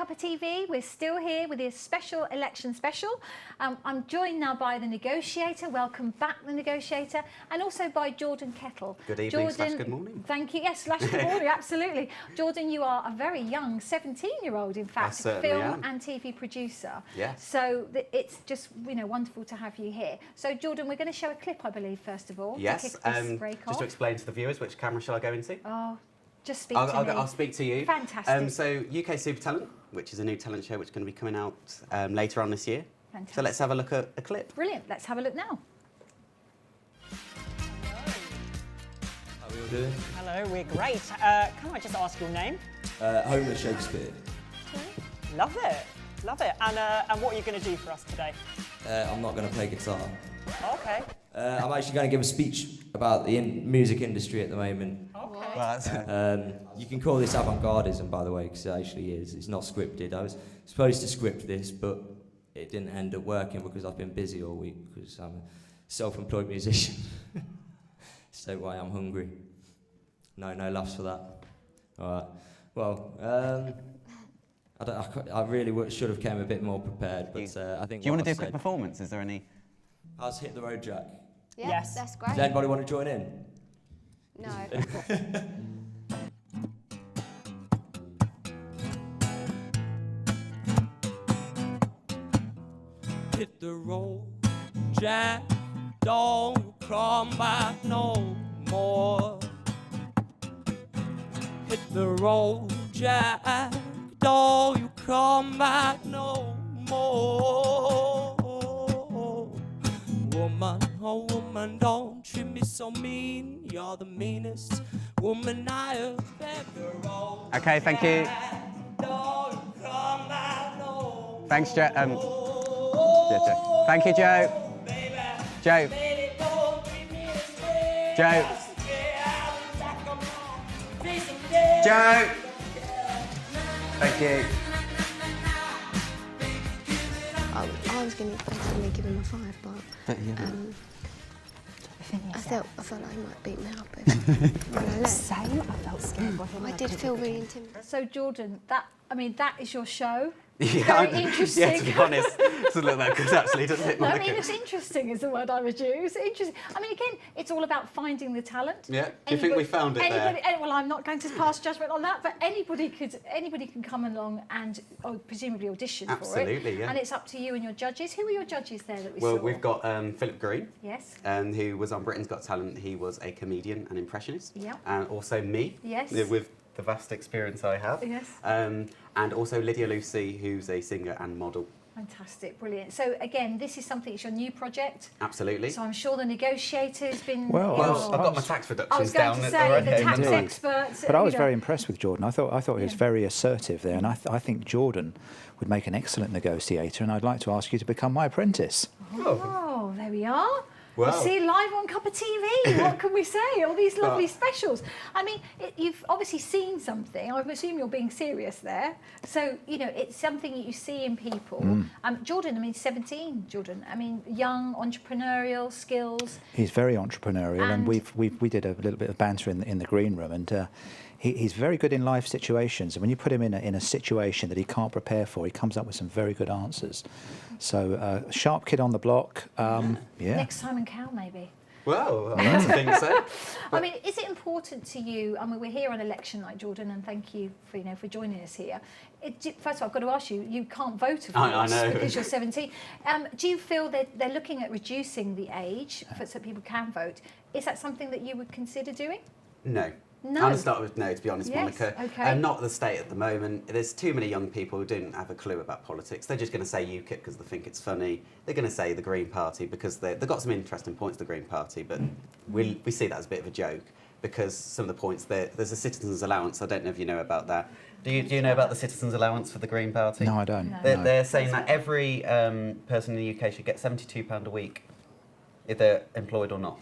Cuppa TV. We're still here with this special election special. I'm joined now by the Negotiator. Welcome back, the Negotiator, and also by Jordan Kettle. Good evening, Jordan, good morning. Thank you. Yes, good morning, absolutely. Jordan, you are a very young 17-year-old, in fact, film and TV producer. Yes. So it's just wonderful to have you here. So Jordan, we're going to show a clip, I believe, first of all. Yes. To kick this break off. Just to explain to the viewers, which camera shall I go into? Oh. Just speak to me. I'll speak to you. Fantastic. So UK Super Talent, which is a new talent show which is going to be coming out later on this year. Fantastic. So let's have a look at a clip. Brilliant. Let's have a look now. How are we all doing? Hello, we're great. Can I just ask your name? Homer Shakespeare. Love it. Love it. And what are you going to do for us today? I'm not going to play guitar. Okay. I'm actually going to give a speech about the music industry at the moment. Okay. You can call this avant-gardism, by the way, because it actually is. It's not scripted. I was supposed to script this, but it didn't end up working because I've been busy all week because I'm a self-employed musician. So why I'm hungry. No laughs for that. All right. Well, I really should have came a bit more prepared, but I think. Do you want to do a quick performance? Is there any? How's Hit the Road, Jack? Yeah, yes. That's great. Does anybody want to join in? No. Hit the road, Jack, don't come back no more. Hit the road, Jack, don't you come back no more. Woman, oh woman, don't treat me so mean. You're the meanest woman I have ever owned. Okay, thank you. Don't come back no Thanks, Joe. Joe. Thank you, Joe. Joe. Joe. Joe. Thank you. I was going to basically give him a 5, but I felt like he might beat me up when I left. Same. I felt scared by him. I did feel really intimidated. So Jordan, that is your show. Yeah, Very interesting. Yeah, to be honest, it's a little bit good actually, doesn't it? No, I mean, it's interesting is the word I would use. Interesting. I mean, again, it's all about finding the talent. Yeah. Do you think we found it there? Well, I'm not going to pass judgment on that, but anybody can come along and presumably audition for it. Absolutely, yeah. And it's up to you and your judges. Who are your judges there that we saw? Well, we've got Philip Green. Yes. Who was on Britain's Got Talent. He was a comedian and impressionist. Yeah. And also me. Yes. With the vast experience I have. Yes. And also Lydia Lucy, who's a singer and model. Fantastic, brilliant. So again, this is something, it's your new project. Absolutely. So I'm sure the Negotiator's been... Well, I've got my tax reductions I was going down to say, already. the tax Indeed. experts. But I was very impressed with Jordan. I thought he was Yeah. very assertive there, and I think Jordan would make an excellent negotiator, and I'd like to ask you to become my apprentice. Oh, there we are. Wow. You see, live on Cuppa TV. What can we say? All these lovely specials. I mean, you've obviously seen something. I assume you're being serious there. So, it's something that you see in people. Jordan, 17, Jordan. I mean, young, entrepreneurial skills. He's very entrepreneurial, and we did a little bit of banter in the green room, and he's very good in life situations. And when you put him in a situation that he can't prepare for, he comes up with some very good answers. So, sharp kid on the block. Yeah. Next Simon Cowell, maybe. Well, I don't think so. I mean, is it important to you? I mean, we're here on election night, Jordan, and thank you for joining us here. First of all, I've got to ask you, you can't vote, of course, I know. because you're 17. Do you feel that they're looking at reducing the age so people can vote? Is that something that you would consider doing? No. No. I'm going to start with no, to be honest, Yes, Monica. okay. Not the state at the moment. There's too many young people who don't have a clue about politics. They're just going to say UKIP because they think it's funny. They're going to say the Green Party because they've got some interesting points, the Green Party, but we see that as a bit of a joke because some of the points, there's a citizens' allowance. I don't know if you know about that. Do you know about the citizens' allowance for the Green Party? No, I don't. No. They're saying that every person in the UK should get £72 a week if they're employed or not.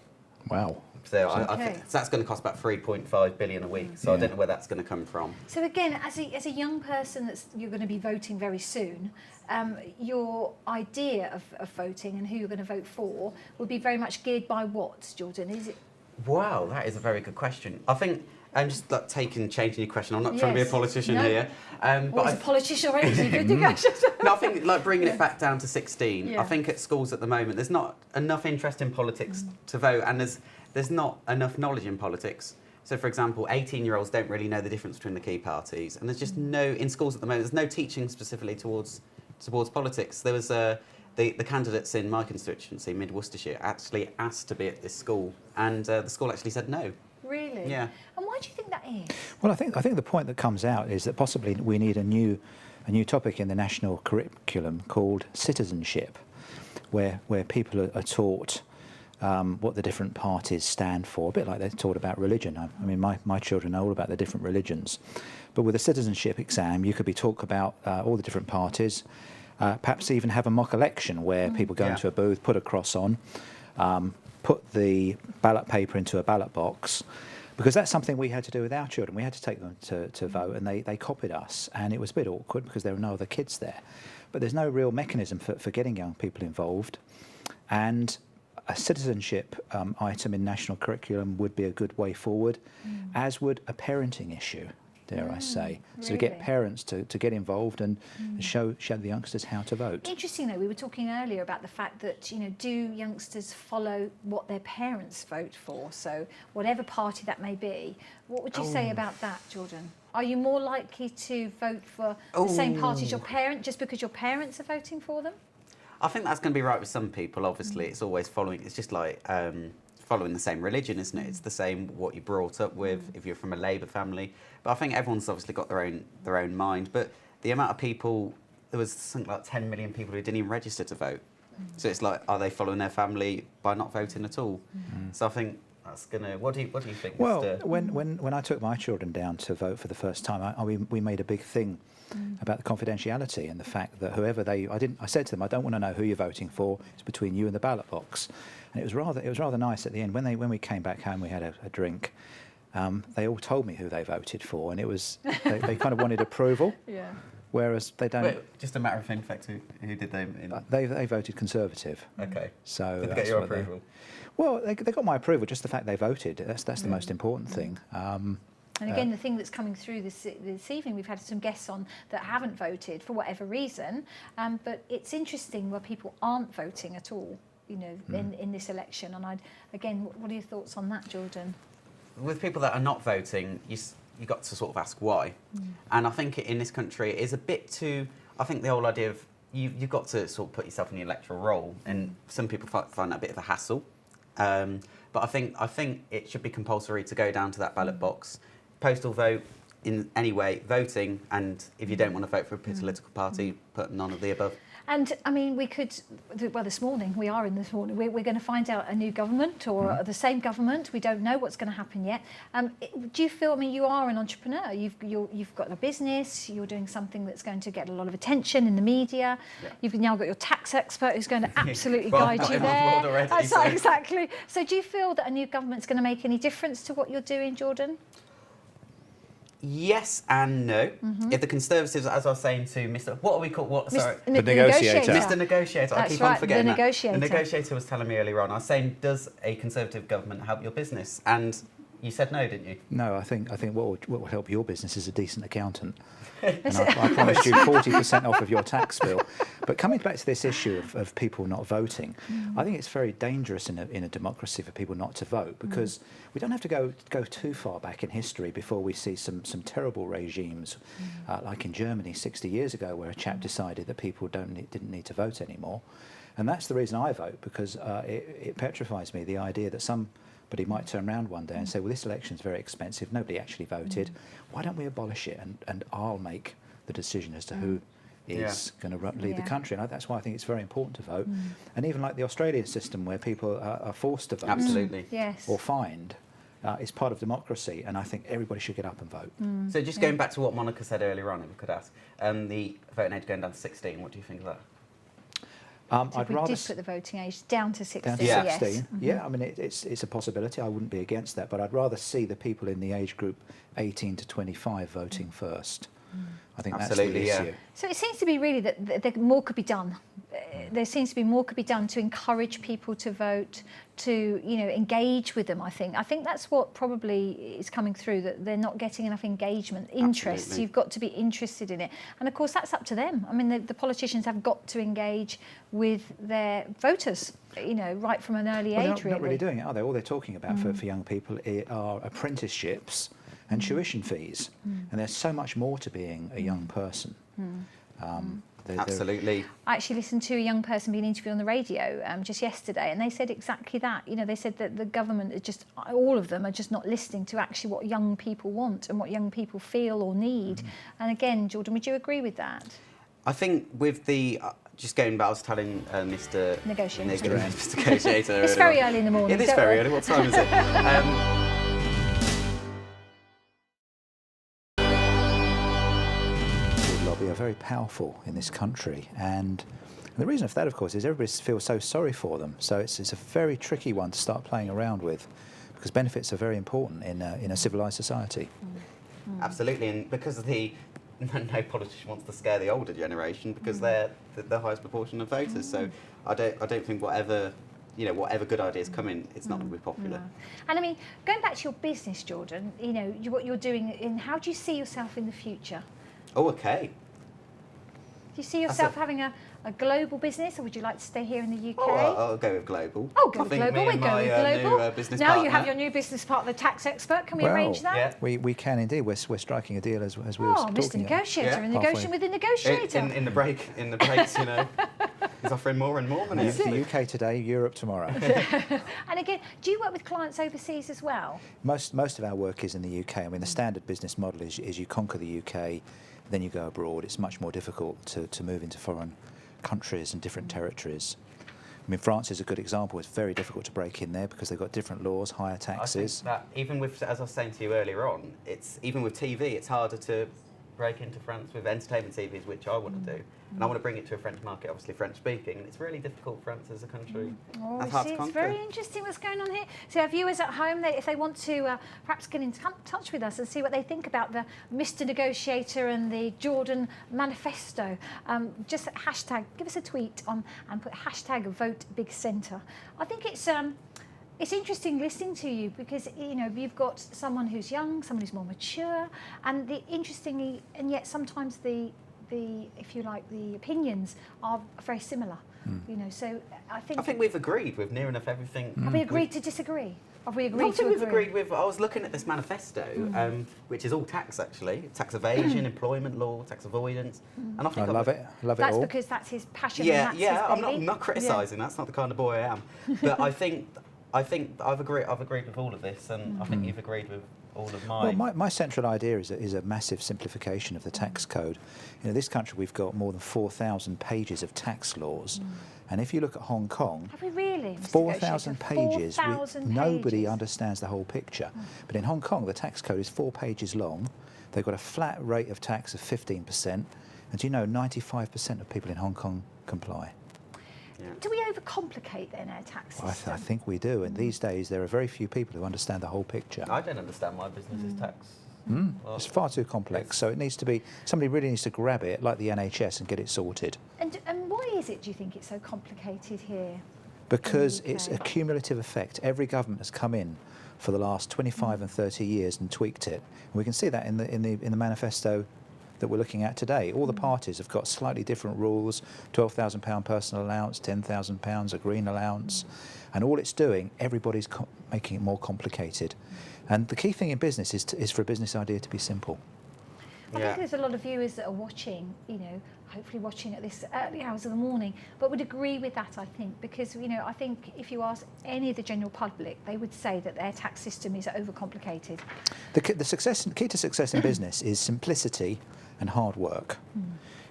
Wow. So I think so that's going to cost about 3.5 billion a week. So I don't know where that's going to come from. So again, as a young person you're going to be voting very soon, your idea of voting and who you're going to vote for would be very much geared by what, Jordan? Is it? Wow, that is a very good question. I think Just like changing your question. I'm not trying to be a politician here. But he's a politician already. Good negotiator. No, I think like bringing it back down to 16. Yeah. I think at schools at the moment there's not enough interest in politics to vote, and there's not enough knowledge in politics. So, for example, 18-year-olds don't really know the difference between the key parties, and there's just in schools at the moment. There's no teaching specifically towards politics. There was the candidates in my constituency, Mid Worcestershire, actually asked to be at this school, and the school actually said no. Really? Yeah. And why do you think that is? Well, I think the point that comes out is that possibly we need a new topic in the national curriculum called citizenship, where people are taught what the different parties stand for, a bit like they're taught about religion. I mean, my children know all about the different religions. But with a citizenship exam, you could be taught about all the different parties, perhaps even have a mock election where people go into a booth, put a cross on, put the ballot paper into a ballot box, because that's something we had to do with our children. We had to take them to vote, and they copied us, and it was a bit awkward because there were no other kids there. But there's no real mechanism for getting young people involved, and a citizenship item in national curriculum would be a good way forward, as would a parenting issue, dare I say. So to get Really? parents to get involved and show the youngsters how to vote. Interesting, though, we were talking earlier about the fact that, do youngsters follow what their parents vote for? So whatever party that may be. What would you say about that, Jordan? Are you more likely to vote for the same party as your parent just because your parents are voting for them? I think that's going to be right with some people. Obviously, it's always following. It's just like following the same religion, isn't it? It's the same what you're brought up with. If you're from a Labour family, but I think everyone's obviously got their own mind. But the amount of people, there was something like 10 million people who didn't even register to vote. So it's like, are they following their family by not voting at all? So I think that's gonna. What do you think? Well, Mr. when I took my children down to vote for the first time, we made a big thing about the confidentiality and the fact that whoever I said to them, I don't want to know who you're voting for. It's between you and the ballot box. And it was rather nice at the end when we came back home. We had a drink. They all told me who they voted for, and it was they kind of wanted approval. Yeah. Whereas they don't. Wait, just a matter of fact, who did they? They voted Conservative. Okay. So Did they get that's your what approval? Well, they got my approval. Just the fact they voted. That's the most important thing. And again, the thing that's coming through this evening, we've had some guests on that haven't voted for whatever reason, but it's interesting where people aren't voting at all, in this election. And again, what are your thoughts on that, Jordan? With people that are not voting, you got to sort of ask why. And I think in this country it is a bit too. I think the whole idea of you've got to sort of put yourself in the electoral role, and some people find that a bit of a hassle. But I think it should be compulsory to go down to that ballot box, postal vote in any way, voting, and if you don't want to vote for a political party, put none of the above. And I mean, this morning, we're going to find out a new government or the same government. We don't know what's going to happen yet. Do you feel, you are an entrepreneur, you've got a business, you're doing something that's going to get a lot of attention in the media. Yeah. You've now got your tax expert who's going to absolutely guide you there. Already, so. Exactly. So do you feel that a new government's going to make any difference to what you're doing, Jordan? Yes and no. If the Conservatives, as I was saying to Mr. What are we called? The Negotiator. Mr. Negotiator. That's I keep right, on forgetting the that. Negotiator. The Negotiator was telling me earlier on. I was saying, does a Conservative government help your business? And you said no, didn't you? No, I think what will help your business is a decent accountant. And I promised you 40% off of your tax bill. But coming back to this issue of people not voting, I think it's very dangerous in a democracy for people not to vote, because we don't have to go too far back in history before we see some terrible regimes, like in Germany 60 years ago, where a chap decided that people didn't need to vote anymore. And that's the reason I vote, because it petrifies me, the idea that somebody might turn around one day and say, well, this election's very expensive, nobody actually voted, why don't we abolish it and I'll make the decision as to who is going to lead the country. And that's why I think it's very important to vote. And even like the Australian system, where people are forced to vote. Absolutely. Yes. Or fined, is part of democracy, and I think everybody should get up and vote. So just going back to what Monica said earlier on, if we could ask, the voting age going down to 16, what do you think of that? So we did put the voting age down to 16. Down to Yeah. 16. Yeah, I mean, it's a possibility. I wouldn't be against that, but I'd rather see the people in the age group 18 to 25 voting first. I think Absolutely, that's the yeah. issue. So it seems to be really that more could be done. There seems to be more could be done to encourage people to vote, to engage with them. I think that's what probably is coming through, that they're not getting enough engagement, interest. Absolutely. You've got to be interested in it, and of course that's up to them. I mean, the politicians have got to engage with their voters, right from an early Well, age. they're not really doing it, are they? All they're talking about for young people are apprenticeships and tuition fees, and there's so much more to being a young person. Absolutely. I actually listened to a young person being interviewed on the radio just yesterday, and they said exactly that. They said that the government all of them are just not listening to actually what young people want and what young people feel or need. And again, Jordan, would you agree with that? I think with the just going back, I was telling Mr. Negotiator. Mr. Negotiator. It's very early in the morning. It is don't very worry. early. What time is it? Lobby are very powerful in this country, and the reason for that, of course, is everybody feels so sorry for them. So it's a very tricky one to start playing around with, because benefits are very important in a civilised society. Absolutely, and because of no politician wants to scare the older generation, because they're the highest proportion of voters. So I don't think whatever good ideas come in, it's not going to be popular. No. And I mean, going back to your business, Jordan, what you're doing, how do you see yourself in the future? Oh, okay. Do you see yourself having a global business, or would you like to stay here in the UK? Oh, I'll go with global. Oh, go I with think global. me We're and going with my global. new business Now partner. you have your new business partner, the tax expert. Can we Well, arrange that? Yeah. We can indeed. We're striking a deal as we were Oh, talking Mr. about. Negotiator, Yeah. and negotiating with the negotiator. In the breaks, he's offering more and more money. The UK today, Europe tomorrow. And again, do you work with clients overseas as well? Most of our work is in the UK. I mean, the standard business model is you conquer the UK, then you go abroad. It's much more difficult to move into foreign countries and different territories. I mean, France is a good example. It's very difficult to break in there because they've got different laws, higher taxes. I think that even with, as I was saying to you earlier on, even with TV, it's harder to break into France with entertainment TVs, which I want to do. And I want to bring it to a French market, obviously French speaking, and it's really difficult, France as a country. Oh, That's hard see, to it's conquer. very interesting what's going on here. So our viewers at home, if they want to perhaps get in touch with us and see what they think about the Mr. Negotiator and the Jordan Manifesto, just give us a tweet on and put hashtag Vote Big Centre. I think it's interesting listening to you, because you've got someone who's young, someone who's more mature, and interestingly, and yet sometimes the if you like, the opinions are very similar. So I think we've agreed with near enough everything. have we agreed to disagree? Have we agreed to we've agree? agreed with. I was looking at this manifesto, which is all tax actually, tax evasion, employment law, tax avoidance, and I think I love it That's all. because that's his passion. Yeah, and that's yeah. his I'm baby. not criticising. That's not the kind of boy I am. But I think I've agreed with all of this, and I think you've agreed with all of mine. Well, my central idea is a massive simplification of the tax code. In this country, we've got more than 4,000 pages of tax laws. And if you look at Hong Kong, Have we really? Mr. 4,000 Negotiator? pages, 4,000 nobody pages. understands the whole picture. But in Hong Kong, the tax code is 4 pages long. They've got a flat rate of tax of 15%. And do you know, 95% of people in Hong Kong comply. Do we overcomplicate then our tax system? I think we do. And these days, there are very few people who understand the whole picture. I don't understand my business's tax. Well, It's far too complex. So it needs to be, somebody really needs to grab it, like the NHS, and get it sorted. And why is it, do you think, it's so complicated here? Because Okay. it's a cumulative effect. Every government has come in for the last 25 and 30 years and tweaked it. And we can see that in the manifesto that we're looking at today. All the parties have got slightly different rules: £12,000 personal allowance, £10,000 a green allowance, and all it's doing, everybody's making it more complicated. And the key thing in business is for a business idea to be simple. I think there's a lot of viewers that are watching, hopefully watching at this early hours of the morning, but would agree with that, I think, because, I think if you ask any of the general public, they would say that their tax system is overcomplicated. The key to success in business is simplicity and hard work.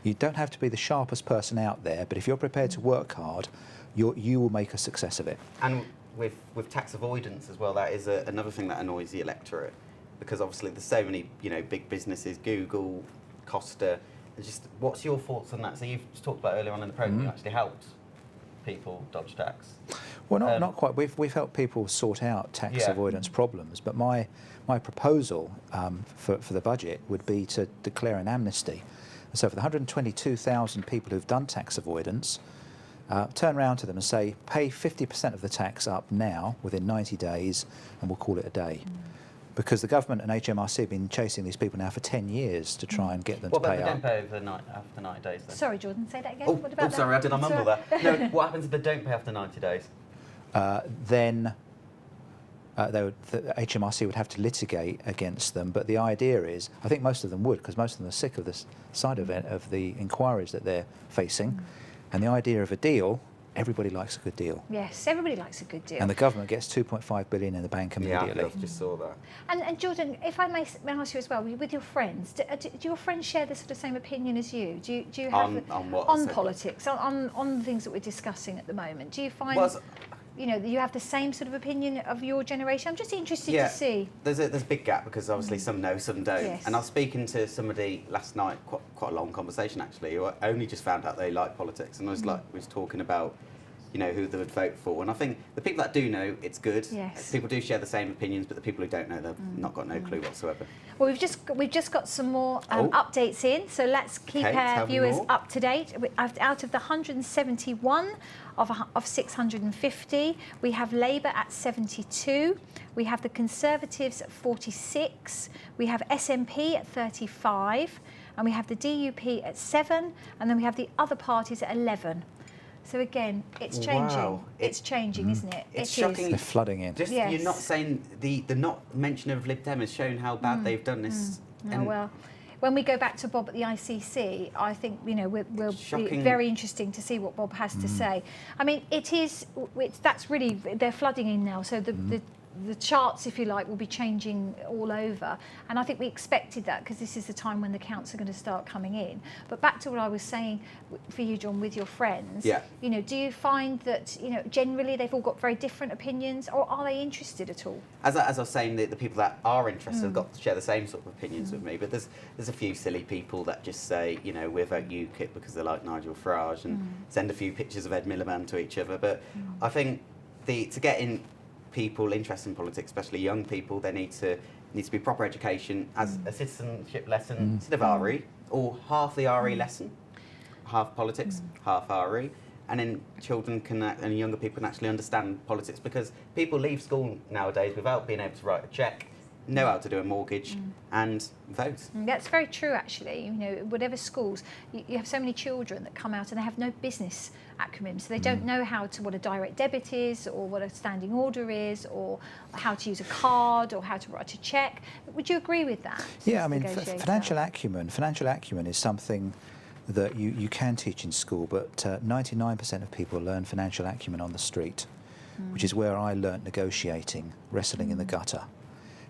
You don't have to be the sharpest person out there, but if you're prepared to work hard, you will make a success of it. And with tax avoidance as well, that is another thing that annoys the electorate, because obviously there's so many big businesses, Google, Costa. Just what's your thoughts on that? So you've talked about earlier on in the programme, you actually helped people dodge tax. Well, not quite. We've helped people sort out tax Yeah. avoidance problems, but my proposal for the budget would be to declare an amnesty. So for the 122,000 people who've done tax avoidance, turn around to them and say, pay 50% of the tax up now within 90 days, and we'll call it a day. Because the government and HMRC have been chasing these people now for 10 years to try and get them What to about pay if they up. don't pay after 90 days then? Sorry, Jordan, say that again. Oh, What about that? sorry, did I mumble Sorry. that? No, what happens if they don't pay after 90 days? Then the HMRC would have to litigate against them. But the idea is, I think most of them would, because most of them are sick of this side of it, of the inquiries that they're facing. And the idea of a deal, everybody likes a good deal. Yes, everybody likes a good deal. And the government gets 2.5 billion in the bank immediately. Yeah, I just saw that. And Jordan, if I may ask you as well, with your friends, do your friends share the sort of same opinion as you? Do you have On what? on So- politics, on the things that we're discussing at the moment? Do you find Well, you know that you have the same sort of opinion of your generation? I'm just interested yeah, to see. there's a big gap because obviously some know, some don't. Yes. And I was speaking to somebody last night, quite a long conversation actually, who I only just found out they like politics, and I was was talking about, you know, who they would vote for. And I think the people that do know, it's good. Yes. People do share the same opinions, but the people who don't know, they've not got no clue whatsoever. Well, we've just got some more Oh. updates in, so let's keep Okay, our tell me viewers more. up to date. Out of the 171 of 650, we have Labour at 72, we have the Conservatives at 46, we have SNP at 35, and we have the DUP at 7, and then we have the other parties at 11. So again, it's changing. Wow. It's changing, isn't it? It's It is. shocking. They're flooding in. Just Yes. you're not saying the not mention of Lib Dem has shown how bad they've done this. Oh, well, when we go back to Bob at the ICC, I think we'll be Shocking. very interesting to see what Bob has to say. I mean, that's really, they're flooding in now, so the charts, if you like, will be changing all over. And I think we expected that because this is the time when the counts are going to start coming in. But back to what I was saying for you, John, with your friends, Yeah. you know, do you find that, you know, generally they've all got very different opinions, or are they interested at all? As I was saying, the people that are interested have got to share the same sort of opinions with me. But there's a few silly people that just say, you know, we vote UKIP because they like Nigel Farage and send a few pictures of Ed Miliband to each other. But I think to get in people interested in politics, especially young people, there needs to be proper education as a citizenship lesson instead of RE, or half the RE lesson, half politics, half RE, and then children and younger people can actually understand politics, because people leave school nowadays without being able to write a cheque, know how to do a mortgage, and vote. That's very true, actually. You know, whatever schools, you have so many children that come out and they have no business acumen, so they don't know what a direct debit is, or what a standing order is, or how to use a card, or how to write a cheque. Would you agree with that? Yeah, I mean, Negotiator? financial acumen is something that you can teach in school, but 99% of people learn financial acumen on the street, which is where I learnt negotiating, wrestling in the gutter.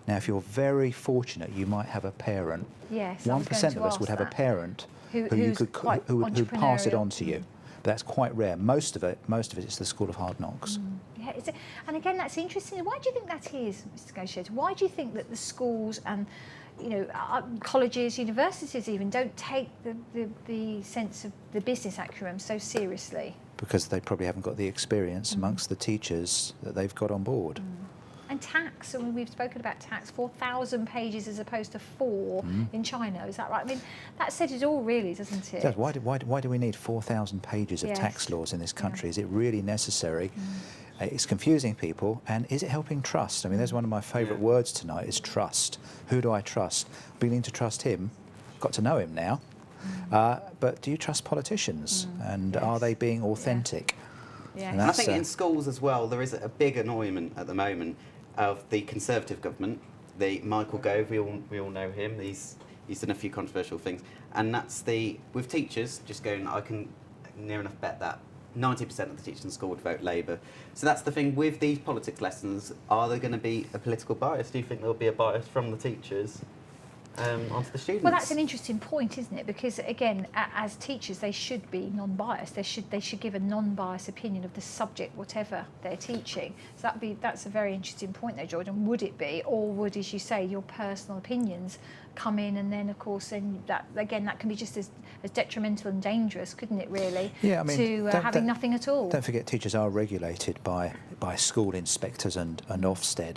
Now, if you're very fortunate, you might have a parent. Yes, I was going 1% to of us ask would have a that. parent Who's quite who'd pass it entrepreneurial. on to you. But that's quite rare. Most of it is the school of hard knocks. Yeah, and again, that's interesting. Why do you think that is, Mr. Negotiator? Why do you think that the schools and, you know, colleges, universities even don't take the sense of the business acumen so seriously? Because they probably haven't got the experience amongst the teachers that they've got on board. And tax, I mean, we've spoken about tax, 4,000 pages as opposed to 4 in China, is that right? I mean, that says it all really, doesn't it? Yes, why do we need 4,000 pages of Yes. tax laws in this country? Is it really necessary? It's confusing people, and is it helping trust? I mean, there's one of my favourite words tonight is trust. Who do I trust? Beginning to trust him. Got to know him now. But do you trust politicians? And are they being authentic? Yeah. And And I that's, think in schools as well, there is a big annoyment at the moment of the Conservative government. The Michael Gove, we all know him. He's done a few controversial things, and that's with teachers just going. I can near enough bet that 90% of the teachers in school would vote Labour. So that's the thing with these politics lessons. Are there going to be a political bias? Do you think there'll be a bias from the teachers onto the students. Well, that's an interesting point, isn't it? Because again, as teachers, they should be non-biased. They should give a non-biased opinion of the subject, whatever they're teaching. So that's a very interesting point there, Jordan. Would it be, or would, as you say, your personal opinions come in, and then of course, then that can be just as detrimental and dangerous, couldn't it? Really, Yeah, I mean, to having nothing at all. Don't forget, teachers are regulated by school inspectors and Ofsted.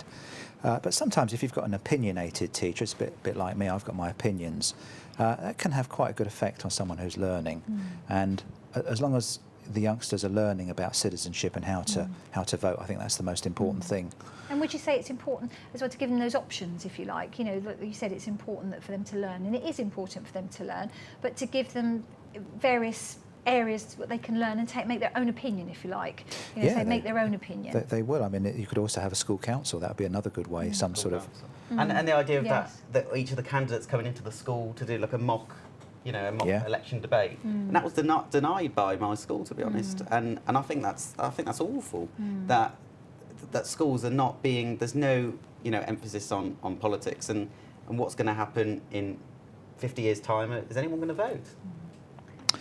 But sometimes if you've got an opinionated teacher, it's a bit like me, I've got my opinions, that can have quite a good effect on someone who's learning. And as long as the youngsters are learning about citizenship and how to vote, I think that's the most important thing. And would you say it's important as well to give them those options, if you like? You know, like you said, it's important for them to learn, and it is important for them to learn, but to give them various areas that they can learn and make their own opinion, if you like. You know, make their own opinion. They will. I mean, you could also have a school council. That would be another good way. Some sort of. And the idea of Yes. that each of the candidates coming into the school to do like a mock election debate, and that was denied by my school, to be honest. And I think that's awful. That schools are not being, there's no emphasis on politics and what's going to happen in 50 years' time. Is anyone going to vote?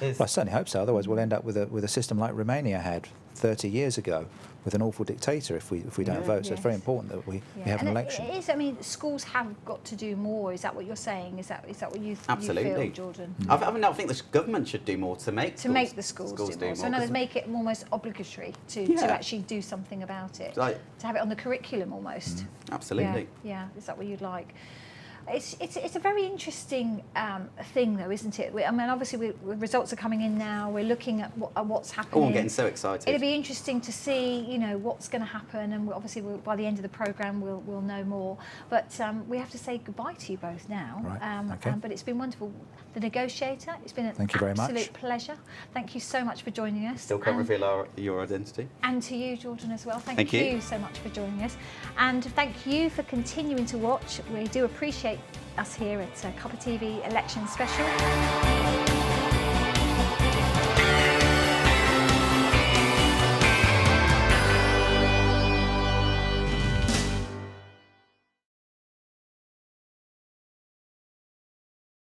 Well, I certainly hope so. Otherwise, we'll end up with a system like Romania had 30 years ago, with an awful dictator if we don't vote. So it's very important that we have an election. It is. I mean, schools have got to do more. Is that what you're saying? Is that what you Absolutely. feel, Jordan? I think the government should do more to make the schools do more. So in other words, make it almost obligatory to actually do something about it. To have it on the curriculum almost. Absolutely. Yeah. Is that what you'd like? It's a very interesting thing, though, isn't it? I mean, obviously, results are coming in now. We're looking at what's happening. Oh, I'm getting so excited. It'll be interesting to see, what's going to happen, and obviously, by the end of the programme, we'll know more. But we have to say goodbye to you both now. Right. Okay. But it's been wonderful. The Negotiator. It's been an Thank you very much. absolute pleasure. Thank you so much for joining us. Still can't reveal your identity. And to you, Jordan, as well. Thank you. You so much for joining us. And thank you for continuing to watch. We do appreciate us here at Cuppa TV Election Special.